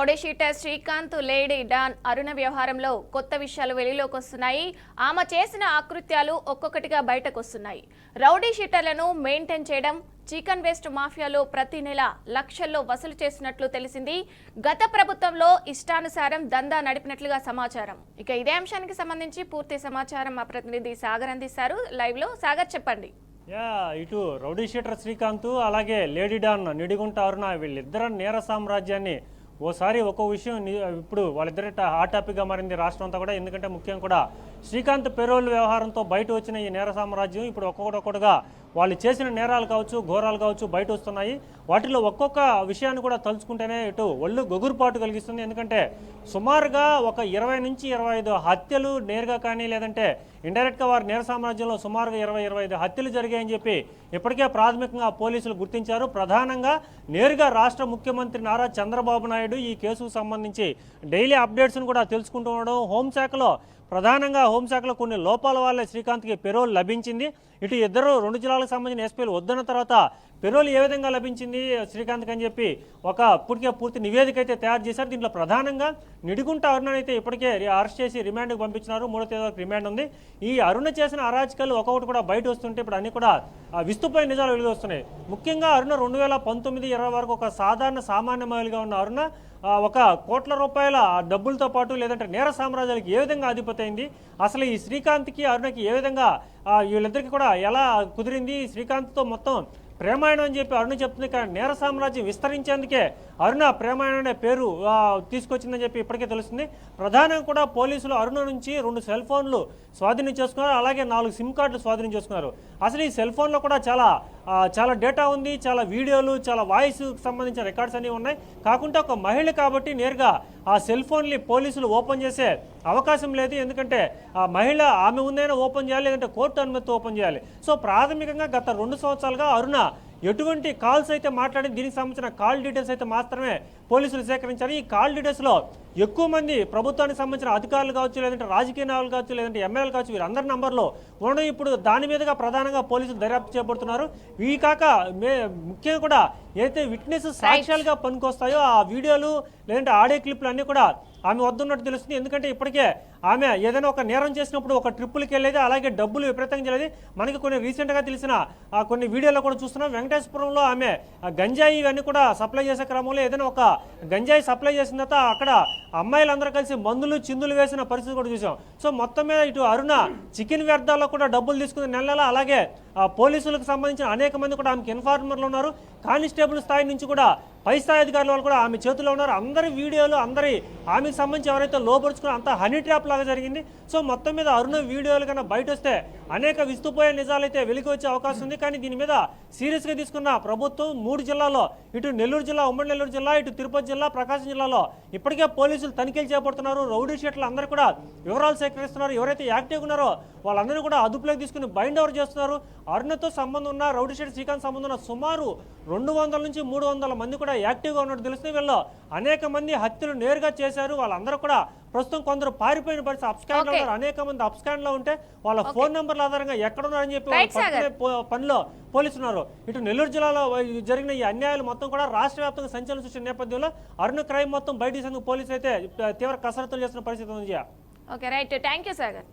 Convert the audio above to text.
Rowdy sheeter Srikanth lady don Aruna వ్యవహారంలో కొత్త విషయాలు వెలుగులోకి వస్తున్నాయి. ఆమె చేసిన ఆకృత్యాలు ఒక్కొక్కటిగా బయటకు వస్తున్నాయి. రౌడీ షీటర్లను మెయింటైన్ చేయడం, చికెన్ వేస్ట్ మాఫియాలో ప్రతి నెల లక్షల్లో వసూలు చేసినట్లు తెలిసింది. గత ప్రభుత్వంలో ఇష్టానుసారం దందా నడిపినట్లుగా సమాచారం. ఇక ఇదే అంశానికి సంబంధించి పూర్తి సమాచారం మా ప్రతినిధి సాగర్ అందిస్తారు. లైవ్ లో సాగర్, చెప్పండి. ఇటు రౌడీ షీటర్ శ్రీకాంత్ అలాగే లేడీ డాన్ నిడిగుంట అరుణ వీళ్ళిద్దరు నేర సామ్రాజ్యాన్ని ఓసారి ఒక్కో విషయం ఇప్పుడు వాళ్ళిద్దరి హాట్ టాపిక్గా మారింది రాష్ట్రం అంతా కూడా. ఎందుకంటే ముఖ్యంగా కూడా శ్రీకాంత్ పెరోల్ వ్యవహారంతో బయట వచ్చిన ఈ నేర సామ్రాజ్యం ఇప్పుడు ఒక్కొక్కటిగా వాళ్ళు చేసిన నేరాలు కావచ్చు, ఘోరాలు కావచ్చు బయట వస్తున్నాయి. వాటిలో ఒక్కొక్క విషయాన్ని కూడా తలుచుకుంటేనే ఇటు ఒళ్ళు గొగురుపాటు కలిగిస్తుంది. ఎందుకంటే సుమారుగా ఒక 20 నుంచి 25 హత్యలు నేరుగా కానీ లేదంటే ఇండైరెక్ట్గా వారి నేర సామ్రాజ్యంలో సుమారుగా 20-25 హత్యలు జరిగాయని చెప్పి ఇప్పటికే ప్రాథమికంగా పోలీసులు గుర్తించారు. ప్రధానంగా నేరుగా రాష్ట్ర ముఖ్యమంత్రి నారా చంద్రబాబు నాయుడు ఈ కేసుకు సంబంధించి డైలీ అప్డేట్స్ను కూడా తెలుసుకుంటూ ఉండడం, హోంశాఖలో కొన్ని లోపాల వల్లే శ్రీకాంత్కి పెరోల్ లభించింది. ఇటు ఇద్దరు 2 జిల్లాలకు సంబంధించిన ఎస్పీలు వద్దన్న తర్వాత పెరోల్ ఏ విధంగా లభించింది శ్రీకాంత్కి అని చెప్పి ఇప్పటికే పూర్తి నివేదిక అయితే తయారు చేశారు. దీంట్లో ప్రధానంగా నిడిగుంట అరుణ అయితే ఇప్పటికే అరెస్ట్ చేసి రిమాండ్కి పంపించినారు. 3వ తేదీ వరకు రిమాండ్ ఉంది. ఈ అరుణ చేసిన అరాచకాలు ఒక్కొక్కటి కూడా బయట వస్తుంటే ఇప్పుడు అన్ని కూడా విస్తుపోయిన నిజాలు వెలుగు వస్తున్నాయి. ముఖ్యంగా అరుణ 2019-20 వరకు ఒక సామాన్య మహిళగా ఉన్న అరుణ ఒక కోట్ల రూపాయల డబ్బులతో పాటు లేదంటే నేర సామ్రాజ్యాలకు ఏ విధంగా అధిపతి అయింది, అసలు ఈ శ్రీకాంత్కి అరుణకి ఏ విధంగా వీళ్ళిద్దరికి కూడా ఎలా కుదిరింది, శ్రీకాంత్తో మొత్తం ప్రేమాయణం అని చెప్పి అరుణ చెప్తుంది. కానీ నేర సామ్రాజ్యం విస్తరించేందుకే అరుణ ప్రేమాయణం అనే పేరు తీసుకొచ్చిందని చెప్పి ఇప్పటికే తెలుస్తుంది. ప్రధానంగా కూడా పోలీసులు అరుణ నుంచి 2 సెల్ ఫోన్లు స్వాధీనం చేసుకున్నారు, అలాగే 4 సిమ్ కార్డులు స్వాధీనం చేసుకున్నారు. అసలు ఈ సెల్ ఫోన్లో కూడా చాలా డేటా ఉంది, చాలా వీడియోలు, చాలా వాయిస్ సంబంధించిన రికార్డ్స్ అన్నీ ఉన్నాయి. కాకుండా ఒక మహిళ కాబట్టి నేరుగా ఆ సెల్ ఫోన్ని పోలీసులు ఓపెన్ చేసే అవకాశం లేదు. ఎందుకంటే ఆ మహిళ ఆమె ఉందైనా ఓపెన్ చేయాలి, లేదంటే కోర్టు అనుమతితో ఓపెన్ చేయాలి. సో ప్రాథమికంగా గత 2 సంవత్సరాలుగా అరుణ ఎటువంటి కాల్స్ అయితే మాట్లాడి దీనికి సంబంధించిన కాల్ డీటెయిల్స్ అయితే మాత్రమే పోలీసులు సేకరించారు. ఈ కాల్ డీటెయిల్స్లో ఎక్కువ మంది ప్రభుత్వానికి సంబంధించిన అధికారులు కావచ్చు, లేదంటే రాజకీయ నాయకులు కావచ్చు, లేదంటే ఎమ్మెల్యేలు కావచ్చు, వీరందరి నంబర్లో ఉండడం. ఇప్పుడు దాని మీదుగా ప్రధానంగా పోలీసులు దర్యాప్తు చేపడుతున్నారు. ఇవి కాక ముఖ్యంగా కూడా ఏదైతే విట్నెస్ సాక్ష్యాలుగా పనికొస్తాయో ఆ వీడియోలు లేదంటే ఆడియో క్లిప్లు అన్నీ కూడా ఆమె వద్దున్నట్టు తెలుస్తుంది. ఎందుకంటే ఇప్పటికే ఆమె ఏదైనా ఒక నేరం చేసినప్పుడు ఒక ట్రిప్పులకి వెళ్ళేది, అలాగే డబ్బులు విపరీతంగా చేయలేదు. మనకి కొన్ని రీసెంట్గా తెలిసిన కొన్ని వీడియోలో కూడా చూస్తున్నాం. వెంకటేశ్వరంలో ఆమె గంజాయి ఇవన్నీ కూడా సప్లై చేసే క్రమంలో ఏదైనా ఒక గంజాయి సప్లై చేసిన తర్వాత అక్కడ అమ్మాయిలందరూ కలిసి మందులు చిందులు వేసిన పరిస్థితి కూడా చూసాం. సో మొత్తం మీద ఇటు అరుణ చికెన్ వ్యర్థాల్లో కూడా డబ్బులు తీసుకుని నెల అలాగే పోలీసులకు సంబంధించిన అనేక మంది కూడా ఆమెకి ఇన్ఫార్మర్లు ఉన్నారు. కానిస్టేబుల్ స్థాయి నుంచి కూడా పై స్థాయి అధికారుల వాళ్ళు కూడా ఆమె చేతుల్లో ఉన్నారు. అందరి వీడియోలు ఆమెకు సంబంధించి ఎవరైతే లోపరుచుకున్నారో అంతా హనీ ట్రాప్ లాగా జరిగింది. సో మొత్తం మీద అరుణ వీడియోలు కన్నా బయట వస్తే అనేక విస్తుపోయే నిజాలు అయితే వెలికి వచ్చే అవకాశం ఉంది. కానీ దీని మీద సీరియస్గా తీసుకున్న ప్రభుత్వం 3 జిల్లాల్లో, ఇటు నెల్లూరు జిల్లా, ఉమ్మడి నెల్లూరు జిల్లా, ఇటు తిరుపతి జిల్లా, ప్రకాశం జిల్లాలో ఇప్పటికే పోలీసులు తనిఖీలు చేపడుతున్నారు. రౌడీ షీటర్లు అందరూ కూడా వివరాలు సేకరిస్తున్నారు. ఎవరైతే యాక్టివ్గా ఉన్నారో వాళ్ళందరూ కూడా అదుపులోకి తీసుకుని బైండ్ ఓవర్ చేస్తున్నారు. అరుణతో సంబంధం ఉన్న రౌడీ షీటర్ శ్రీకాంత్ సంబంధం ఉన్న సుమారు 200 నుంచి 300 మంది కూడా యాక్టివ్గా ఉన్నట్టు తెలుస్తుంది. వీళ్ళు అనేక మంది హత్యలు నేరుగా చేశారు. వాళ్ళందరూ కూడా ప్రస్తుతం కొందరు పారిపోయిన పరిస్థితి అప్స్కాండ్ లో ఉన్నారు. అనేక మంది అప్స్కాండ్ లో ఉంటే వాళ్ళ ఫోన్ నెంబర్ల ఆధారంగా ఎక్కడున్నారని చెప్పి పనిలో పోలీసులు ఉన్నారు. ఇటు నెల్లూరు జిల్లాలో జరిగిన ఈ అన్యాయాలు మొత్తం కూడా రాష్ట్ర వ్యాప్తంగా సంచలనం సృష్టించిన నేపథ్యంలో అరుణ క్రైమ్ మొత్తం బయట తీసేందుకు పోలీసులు అయితే తీవ్ర కసరత్తులు చేస్తున్న పరిస్థితి ఉంది. Okay, right, thank you Sagar.